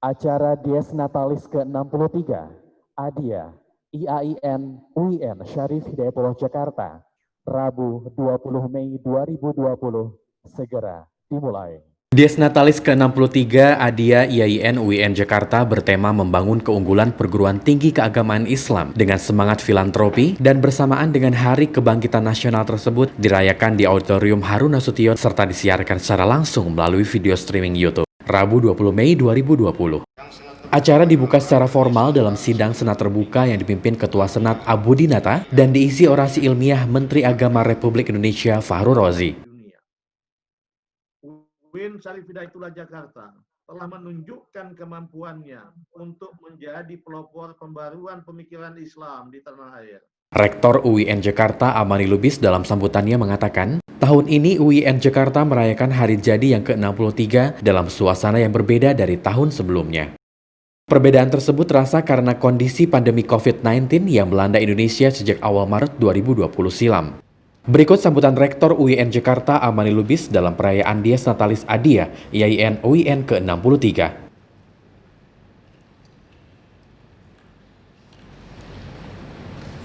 Acara Dies Natalis ke-63 Adia IAIN UIN Syarif Hidayatullah Jakarta, Rabu 20 Mei 2020, segera dimulai. Dies Natalis ke-63 Adia IAIN UIN Jakarta bertema membangun keunggulan perguruan tinggi keagamaan Islam dengan semangat filantropi, dan bersamaan dengan Hari Kebangkitan Nasional tersebut dirayakan di Auditorium Harun Nasution serta disiarkan secara langsung melalui video streaming YouTube. Rabu 20 Mei 2020. Acara dibuka secara formal dalam sidang Senat terbuka yang dipimpin Ketua Senat Abu Dinata dan diisi orasi ilmiah Menteri Agama Republik Indonesia Fahrul Razi. UIN Syarif Hidayatullah Jakarta telah menunjukkan kemampuannya untuk menjadi pelopor pembaruan pemikiran Islam di tanah air. Rektor UIN Jakarta Amani Lubis dalam sambutannya mengatakan, tahun ini UIN Jakarta merayakan hari jadi yang ke-63 dalam suasana yang berbeda dari tahun sebelumnya. Perbedaan tersebut terasa karena kondisi pandemi COVID-19 yang melanda Indonesia sejak awal Maret 2020 silam. Berikut sambutan Rektor UIN Jakarta Amani Lubis dalam perayaan Dies Natalis Adia IAIN UIN ke-63.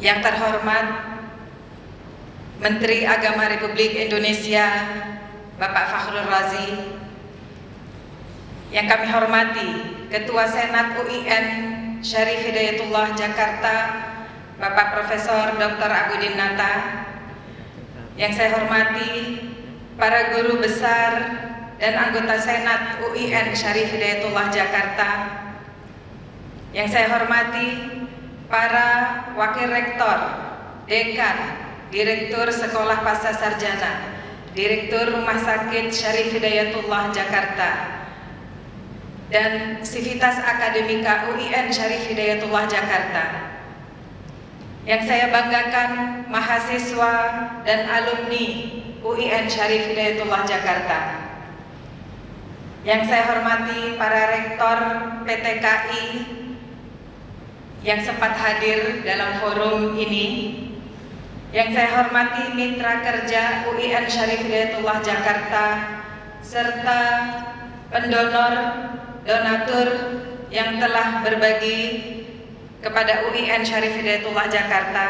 Yang terhormat Menteri Agama Republik Indonesia Bapak Fahrul Razi, yang kami hormati Ketua Senat UIN Syarif Hidayatullah Jakarta Bapak Profesor Dr. Abu Dinata, yang saya hormati para guru besar dan anggota Senat UIN Syarif Hidayatullah Jakarta, yang saya hormati para wakil rektor, dekan, direktur sekolah pasca sarjana, direktur Rumah Sakit Syarif Hidayatullah Jakarta, dan Sivitas Akademika UIN Syarif Hidayatullah Jakarta. Yang saya banggakan mahasiswa dan alumni UIN Syarif Hidayatullah Jakarta. Yang saya hormati para rektor PTKI yang sempat hadir dalam forum ini. Yang saya hormati mitra kerja UIN Syarif Hidayatullah Jakarta serta pendonor, donatur yang telah berbagi kepada UIN Syarif Hidayatullah Jakarta.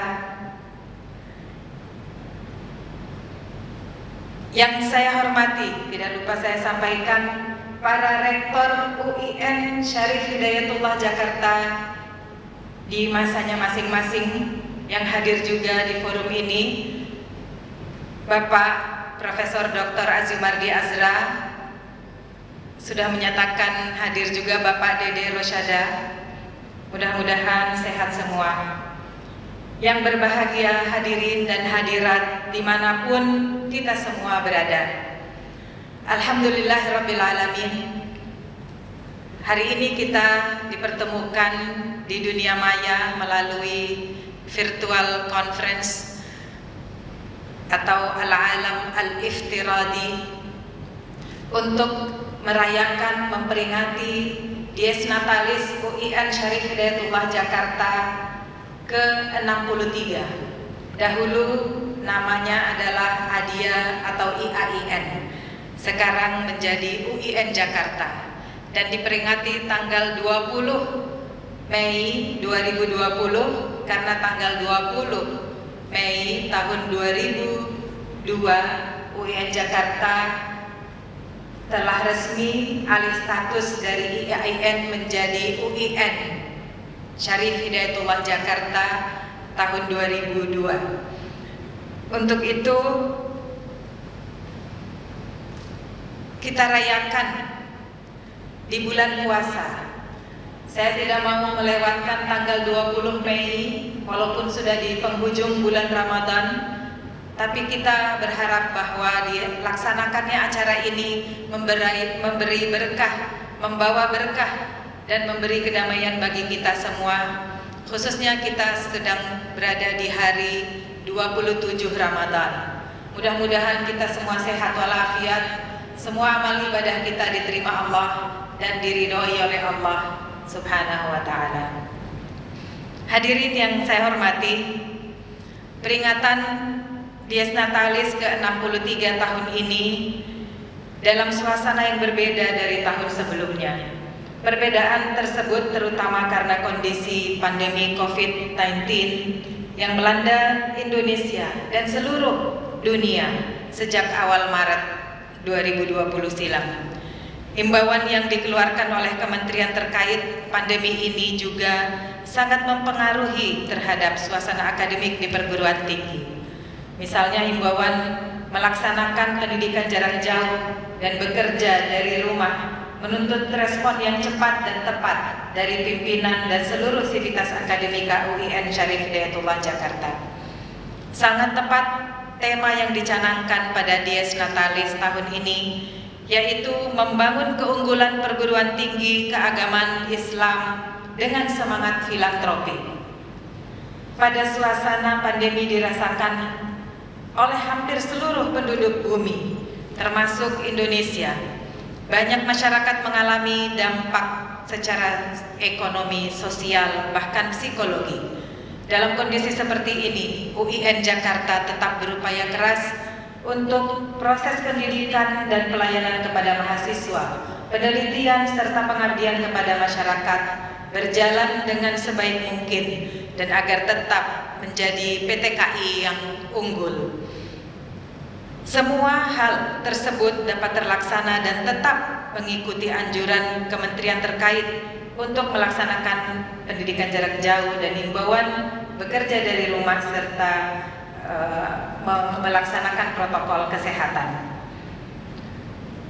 Yang saya hormati, tidak lupa saya sampaikan, para rektor UIN Syarif Hidayatullah Jakarta di masanya masing-masing yang hadir juga di forum ini, Bapak Profesor Dr. Azumardi Azra, sudah menyatakan hadir juga Bapak Dede Rosyada. Mudah-mudahan sehat semua. Yang berbahagia hadirin dan hadirat dimanapun kita semua berada. Alhamdulillahirrabbilalamin. Hari ini kita dipertemukan di dunia maya melalui virtual conference atau al-alam al-iftiradi untuk merayakan, memperingati Dies Natalis UIN Syarif Hidayatullah Jakarta ke-63. Dahulu namanya adalah Adia atau IAIN, sekarang menjadi UIN Jakarta, dan diperingati tanggal 20 Mei 2020 karena tanggal 20 Mei tahun 2002 UIN Jakarta telah resmi alih status dari IAIN menjadi UIN Syarif Hidayatullah Jakarta tahun 2002. Untuk itu kita rayakan di bulan puasa. Saya tidak mau melewatkan tanggal 20 Mei walaupun sudah di penghujung bulan Ramadan, tapi kita berharap bahwa dilaksanakannya acara ini memberi berkah, membawa berkah, dan memberi kedamaian bagi kita semua. Khususnya kita sedang berada di hari 27 Ramadan. Mudah-mudahan kita semua sehat walafiat, semua amal ibadah kita diterima Allah dan diridhoi oleh Allah Subhanahu wa ta'ala. Hadirin yang saya hormati, peringatan Dies Natalis ke-63 tahun ini dalam suasana yang berbeda dari tahun sebelumnya. Perbedaan tersebut terutama karena kondisi pandemi COVID-19 yang melanda Indonesia dan seluruh dunia sejak awal Maret 2020 silam. Himbauan yang dikeluarkan oleh kementerian terkait pandemi ini juga sangat mempengaruhi terhadap suasana akademik di perguruan tinggi. Misalnya himbauan melaksanakan pendidikan jarak jauh dan bekerja dari rumah menuntut respon yang cepat dan tepat dari pimpinan dan seluruh sivitas akademika UIN Syarif Hidayatullah Jakarta. Sangat tepat tema yang dicanangkan pada Dies Natalis tahun ini, yaitu membangun keunggulan perguruan tinggi keagamaan Islam dengan semangat filantropi. Pada suasana pandemi dirasakan oleh hampir seluruh penduduk bumi, termasuk Indonesia. Banyak masyarakat mengalami dampak secara ekonomi, sosial, bahkan psikologi. Dalam kondisi seperti ini, UIN Jakarta tetap berupaya keras untuk proses pendidikan dan pelayanan kepada mahasiswa, penelitian serta pengabdian kepada masyarakat berjalan dengan sebaik mungkin dan agar tetap menjadi PTKI yang unggul. Semua hal tersebut dapat terlaksana dan tetap mengikuti anjuran kementerian terkait untuk melaksanakan pendidikan jarak jauh dan himbauan bekerja dari rumah serta melaksanakan protokol kesehatan.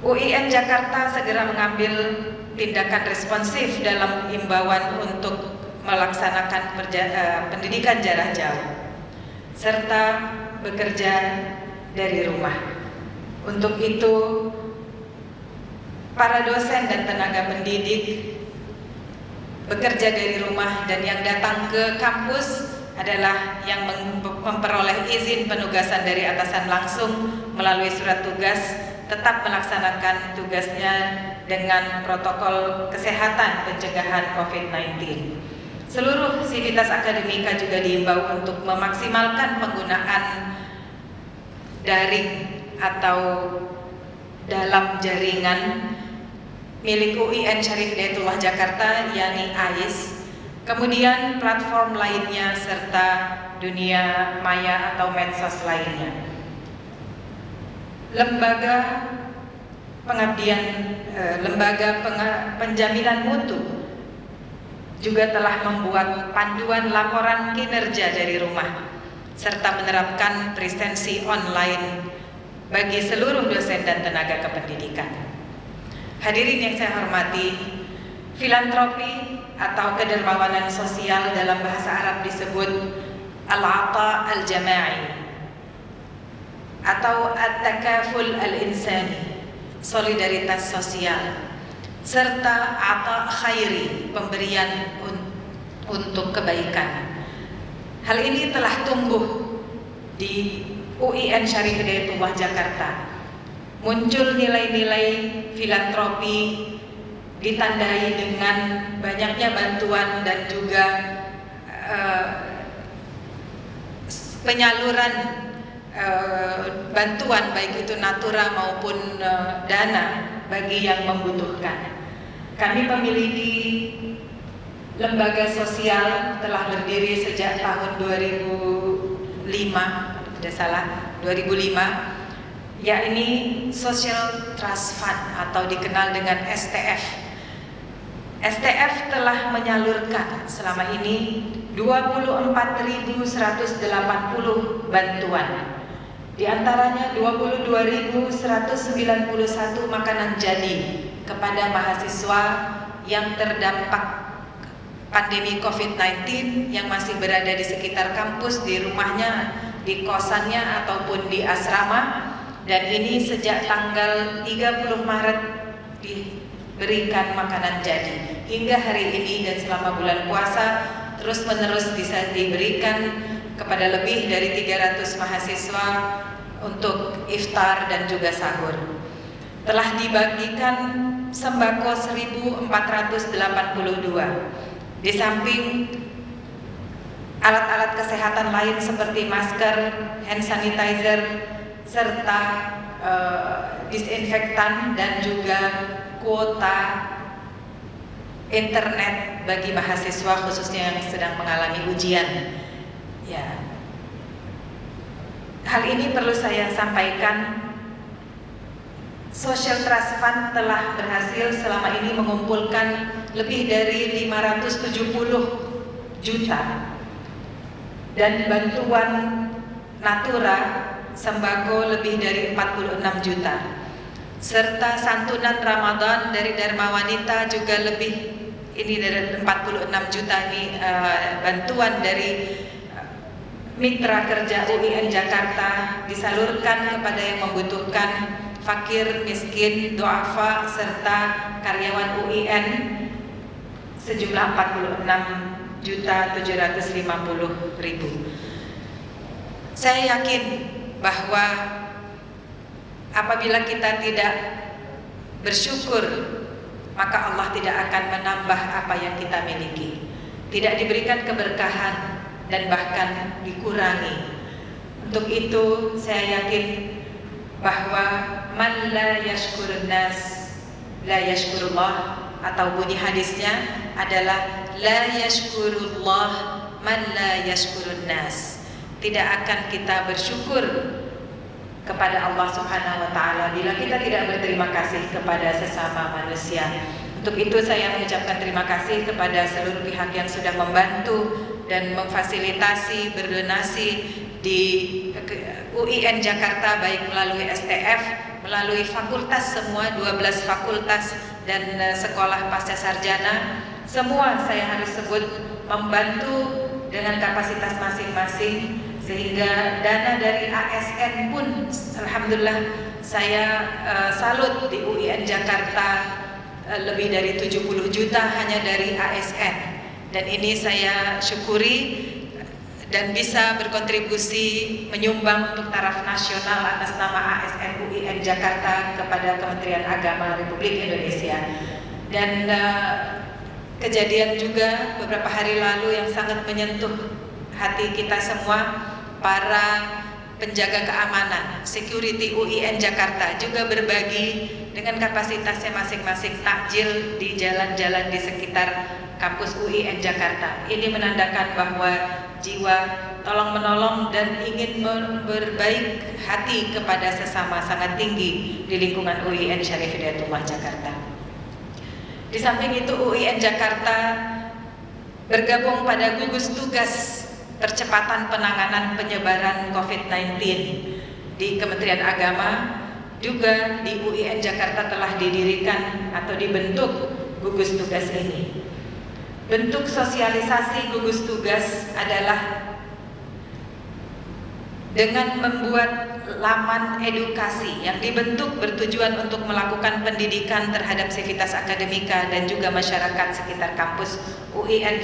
UIN Jakarta segera mengambil tindakan responsif dalam himbauan untuk melaksanakan pendidikan jarak jauh serta bekerja dari rumah. Untuk itu, para dosen dan tenaga pendidik bekerja dari rumah dan yang datang ke kampus adalah yang memperoleh izin penugasan dari atasan langsung melalui surat tugas, tetap melaksanakan tugasnya dengan protokol kesehatan pencegahan COVID-19. Seluruh sivitas akademika juga diimbau untuk memaksimalkan penggunaan daring atau dalam jaringan milik UIN Syarif Hidayatullah Jakarta, yakni AIS, kemudian platform lainnya serta dunia maya atau medsos lainnya. Lembaga penjaminan mutu juga telah membuat panduan laporan kinerja dari rumah serta menerapkan presensi online bagi seluruh dosen dan tenaga kependidikan. Hadirin yang saya hormati, filantropi atau kedermawanan sosial dalam bahasa Arab disebut al-ata al-jama'i atau at-takaful al-insani, solidaritas sosial, serta ata khairi, pemberian untuk kebaikan. Hal ini telah tumbuh di UIN Syarif Hidayatullah Jakarta. Muncul nilai-nilai filantropi ditandai dengan banyaknya bantuan dan juga penyaluran bantuan baik itu natura maupun dana bagi yang membutuhkan. Kami memiliki lembaga sosial telah berdiri sejak tahun 2005, yakni Social Trust Fund atau dikenal dengan STF. STF telah menyalurkan selama ini 24.180 bantuan. Di antaranya 22.191 makanan jadi kepada mahasiswa yang terdampak pandemi COVID-19 yang masih berada di sekitar kampus, di rumahnya, di kosannya ataupun di asrama, dan ini sejak tanggal 30 Maret diberikan makanan jadi hingga hari ini dan selama bulan puasa terus menerus bisa diberikan kepada lebih dari 300 mahasiswa untuk iftar dan juga sahur. Telah dibagikan sembako 1.482. Di samping alat-alat kesehatan lain seperti masker, hand sanitizer, serta disinfektan dan juga kuota internet bagi mahasiswa khususnya yang sedang mengalami ujian. Ya, hal ini perlu saya sampaikan. Social Trust Fund telah berhasil selama ini mengumpulkan lebih dari 570 juta dan bantuan Natura sembako lebih dari 46 juta, serta santunan Ramadan dari Dharma Wanita juga lebih, ini dari 46 juta ini bantuan dari mitra kerja UIN Jakarta disalurkan kepada yang membutuhkan, fakir, miskin, duafa, serta karyawan UIN sejumlah 46.750.000. Saya yakin bahwa apabila kita tidak bersyukur, maka Allah tidak akan menambah apa yang kita miliki. Tidak diberikan keberkahan dan bahkan dikurangi. Untuk itu saya yakin bahwa man la yashkurun nas la yashkurullah, atau bunyi hadisnya adalah la yashkurullah man la yashkurun nas. Tidak akan kita bersyukur kepada Allah Subhanahu wa taala bila kita tidak berterima kasih kepada sesama manusia. Untuk itu saya mengucapkan terima kasih kepada seluruh pihak yang sudah membantu dan memfasilitasi berdonasi di UIN Jakarta, baik melalui STF, melalui fakultas semua 12 fakultas dan sekolah pasca sarjana. Semua saya harus sebut membantu dengan kapasitas masing-masing, sehingga dana dari ASN pun alhamdulillah saya salut di UIN Jakarta lebih dari 70 juta hanya dari ASN, dan ini saya syukuri dan bisa berkontribusi menyumbang untuk taraf nasional atas nama ASN UIN Jakarta kepada Kementerian Agama Republik Indonesia. Dan kejadian juga beberapa hari lalu yang sangat menyentuh hati kita semua, para penjaga keamanan security UIN Jakarta juga berbagi dengan kapasitasnya masing-masing takjil di jalan-jalan di sekitar kampus UIN Jakarta. Ini menandakan bahwa jiwa tolong menolong dan ingin berbaik hati kepada sesama sangat tinggi di lingkungan UIN Syarif Hidayatullah Jakarta. Di samping itu UIN Jakarta bergabung pada gugus tugas percepatan penanganan penyebaran COVID-19 di Kementerian Agama. Juga di UIN Jakarta telah didirikan atau dibentuk gugus tugas ini. Bentuk sosialisasi gugus tugas adalah dengan membuat laman edukasi yang dibentuk bertujuan untuk melakukan pendidikan terhadap sivitas akademika dan juga masyarakat sekitar kampus UIN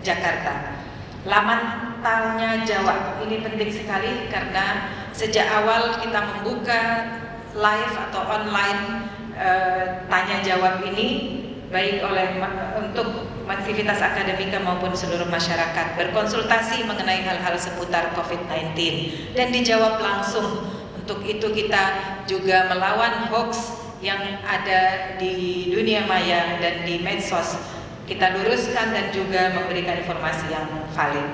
Jakarta. Laman Tanya Jawab ini penting sekali karena sejak awal kita membuka live atau online tanya jawab ini, baik oleh untuk aktivitas akademika maupun seluruh masyarakat, berkonsultasi mengenai hal-hal seputar COVID-19 dan dijawab langsung. Untuk itu kita juga melawan hoax yang ada di dunia maya dan di medsos. Kita luruskan dan juga memberikan informasi yang valid.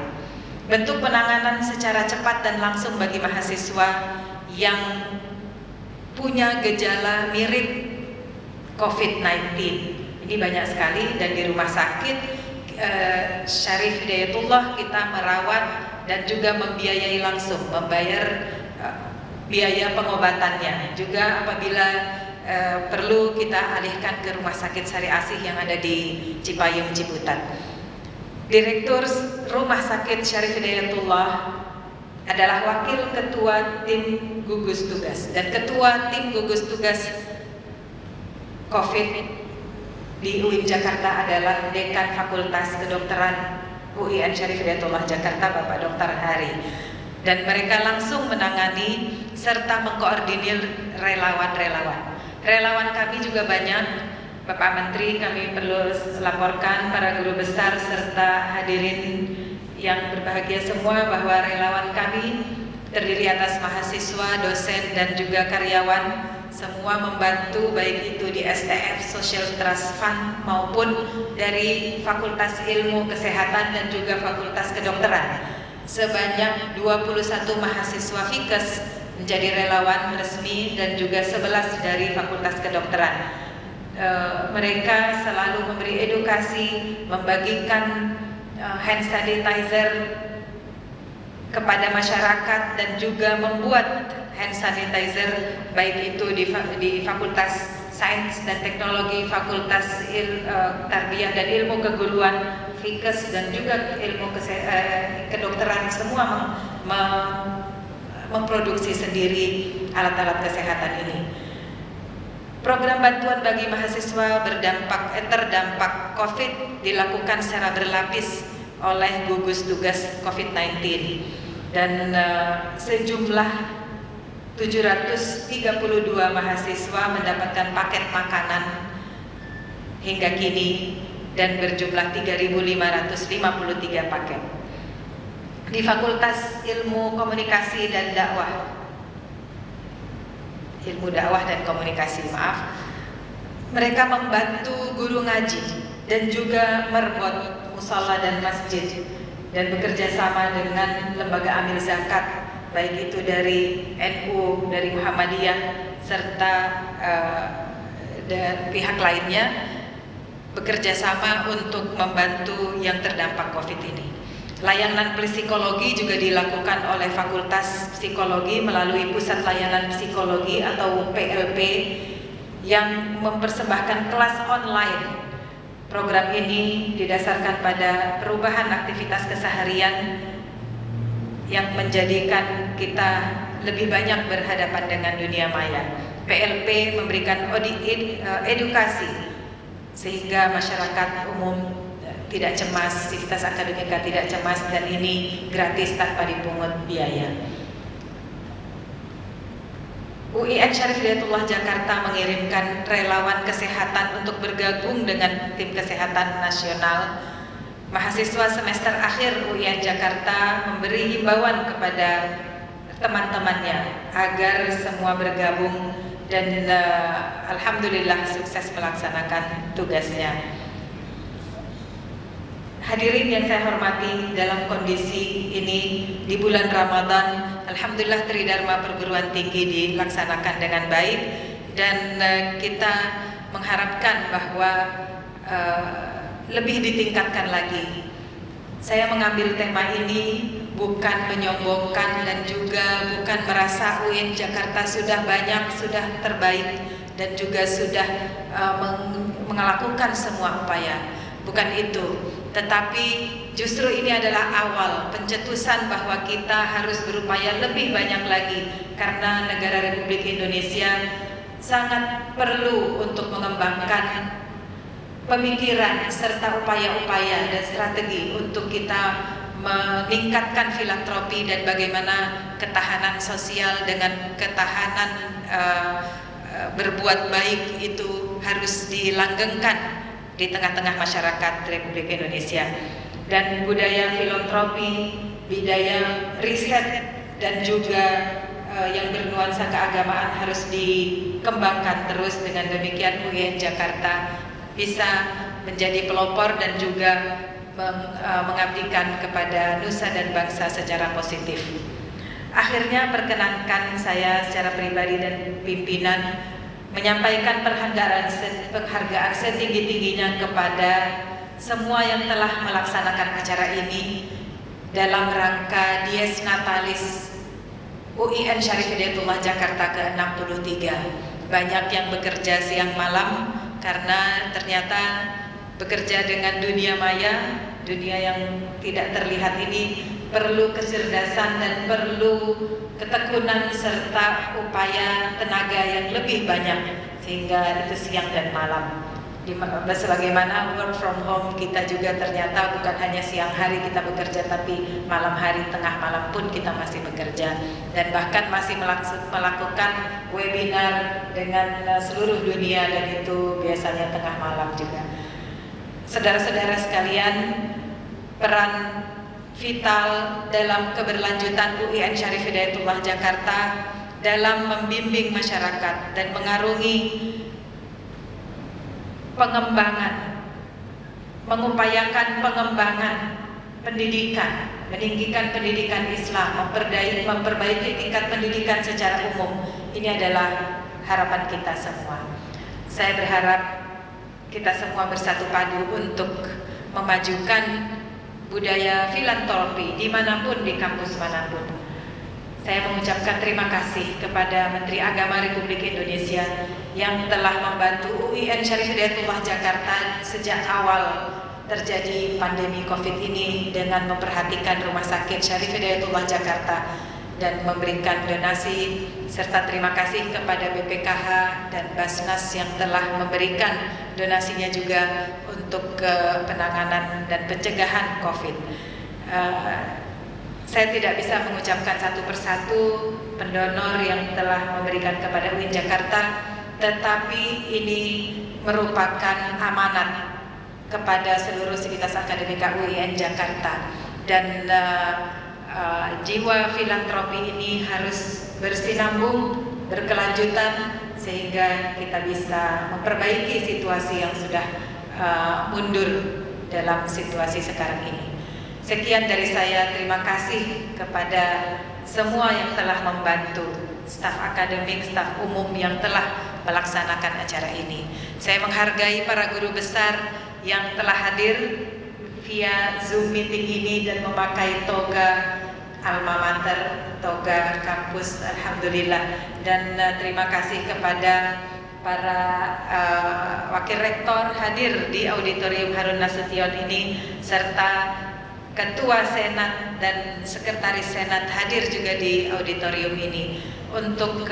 Bentuk penanganan secara cepat dan langsung bagi mahasiswa yang punya gejala mirip COVID-19. Ini banyak sekali, dan di rumah sakit Syarif Hidayatullah kita merawat dan juga membiayai langsung, membayar biaya pengobatannya. Juga apabila perlu kita alihkan ke rumah sakit Sari Asih yang ada di Cipayung, Ciputat. Direktur Rumah Sakit Syarif Hidayatullah adalah wakil ketua tim gugus tugas, dan ketua tim gugus tugas COVID di UIN Jakarta adalah Dekan Fakultas Kedokteran UIN Syarif Hidayatullah Jakarta, Bapak Dr. Hari. Dan mereka langsung menangani serta mengkoordinir relawan-relawan. Relawan kami juga banyak, Bapak Menteri, kami perlu laporkan para guru besar serta hadirin yang berbahagia semua bahwa relawan kami terdiri atas mahasiswa, dosen, dan juga karyawan semua membantu, baik itu di STF Social Trust Fund maupun dari Fakultas Ilmu Kesehatan dan juga Fakultas Kedokteran. Sebanyak 21 mahasiswa Fikes menjadi relawan resmi dan juga 11 dari Fakultas Kedokteran. Mereka selalu memberi edukasi, membagikan hand sanitizer kepada masyarakat dan juga membuat hand sanitizer baik itu di Fakultas Sains dan Teknologi, Fakultas Tarbiyah dan Ilmu Keguruan, Fikes dan juga Ilmu Kedokteran, semua memproduksi sendiri alat-alat kesehatan ini. Program bantuan bagi mahasiswa terdampak COVID dilakukan secara berlapis oleh gugus tugas COVID-19 dan sejumlah 732 mahasiswa mendapatkan paket makanan hingga kini dan berjumlah 3.553 paket. Di Fakultas Ilmu Komunikasi dan Ilmu Dakwah dan Komunikasi, mereka membantu guru ngaji dan juga merbot musala dan masjid dan bekerja sama dengan lembaga amil zakat baik itu dari NU, dari Muhammadiyah serta dan pihak lainnya, bekerja sama untuk membantu yang terdampak COVID ini. Layanan psikologi juga dilakukan oleh Fakultas Psikologi melalui Pusat Layanan Psikologi atau PLP yang mempersembahkan kelas online. Program ini didasarkan pada perubahan aktivitas keseharian yang menjadikan kita lebih banyak berhadapan dengan dunia maya. PLP memberikan edukasi sehingga masyarakat umum tidak cemas, aktivitas akademika tidak cemas, dan ini gratis tanpa dipungut biaya. UIN Syarif Hidayatullah Jakarta mengirimkan relawan kesehatan untuk bergabung dengan tim kesehatan nasional. Mahasiswa semester akhir UIN Jakarta memberi himbauan kepada teman-temannya agar semua bergabung dan alhamdulillah sukses melaksanakan tugasnya. Hadirin yang saya hormati, dalam kondisi ini di bulan Ramadan, alhamdulillah Tridharma Perguruan Tinggi dilaksanakan dengan baik dan kita mengharapkan bahwa lebih ditingkatkan lagi. Saya mengambil tema ini bukan menyombongkan dan juga bukan merasa UIN Jakarta sudah banyak, sudah terbaik dan juga sudah melakukan semua upaya. Bukan itu, tetapi justru ini adalah awal pencetusan bahwa kita harus berupaya lebih banyak lagi karena negara Republik Indonesia sangat perlu untuk mengembangkan pemikiran serta upaya-upaya dan strategi untuk kita meningkatkan filantropi dan bagaimana ketahanan sosial dengan ketahanan berbuat baik itu harus dilanggengkan di tengah-tengah masyarakat Republik Indonesia. Dan budaya filantropi, budaya riset dan juga yang bernuansa keagamaan harus dikembangkan terus. Dengan demikian UIN Jakarta bisa menjadi pelopor dan juga mengabdikan kepada nusa dan bangsa secara positif. Akhirnya perkenankan saya secara pribadi dan pimpinan menyampaikan penghargaan setinggi-tingginya kepada semua yang telah melaksanakan acara ini dalam rangka Dies Natalis UIN Syarif Hidayatullah Jakarta ke-63. Banyak yang bekerja siang malam karena ternyata bekerja dengan dunia maya, dunia yang tidak terlihat ini perlu kecerdasan dan perlu ketekunan serta upaya tenaga yang lebih banyak, sehingga itu siang dan malam. Sebagaimana work from home kita juga ternyata bukan hanya siang hari kita bekerja, tapi malam hari, tengah malam pun kita masih bekerja, dan bahkan masih melakukan webinar dengan seluruh dunia, dan itu biasanya tengah malam juga. Saudara-saudara sekalian, peran vital dalam keberlanjutan UIN Syarif Hidayatullah Jakarta dalam membimbing masyarakat dan mengarungi pengembangan, mengupayakan pengembangan pendidikan, meninggikan pendidikan Islam, memperbaiki tingkat pendidikan secara umum. Ini adalah harapan kita semua. Saya berharap kita semua bersatu padu untuk memajukan budaya filantropi dimanapun, di kampus manapun. Saya mengucapkan terima kasih kepada Menteri Agama Republik Indonesia yang telah membantu UIN Syarif Hidayatullah Jakarta sejak awal terjadi pandemi COVID ini dengan memperhatikan Rumah Sakit Syarif Hidayatullah Jakarta dan memberikan donasi, serta terima kasih kepada BPKH dan Basnas yang telah memberikan donasinya juga untuk penanganan dan pencegahan COVID. Saya tidak bisa mengucapkan satu persatu pendonor yang telah memberikan kepada UIN Jakarta, tetapi ini merupakan amanat kepada seluruh sivitas akademika UIN Jakarta, dan jiwa filantropi ini harus bersinambung, berkelanjutan, sehingga kita bisa memperbaiki situasi yang sudah mundur dalam situasi sekarang ini. Sekian dari saya, terima kasih kepada semua yang telah membantu, staf akademik, staf umum yang telah melaksanakan acara ini. Saya menghargai para guru besar yang telah hadir via Zoom meeting ini dan memakai toga alma mater, toga kampus, alhamdulillah. Dan terima kasih kepada para wakil rektor hadir di auditorium Harun Nasution ini, serta Ketua Senat dan Sekretaris Senat hadir juga di auditorium ini untuk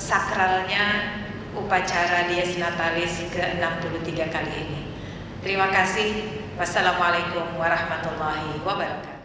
sakralnya upacara Dies Natalis ke-63 kali ini. Terima kasih. Wassalamualaikum warahmatullahi wabarakatuh.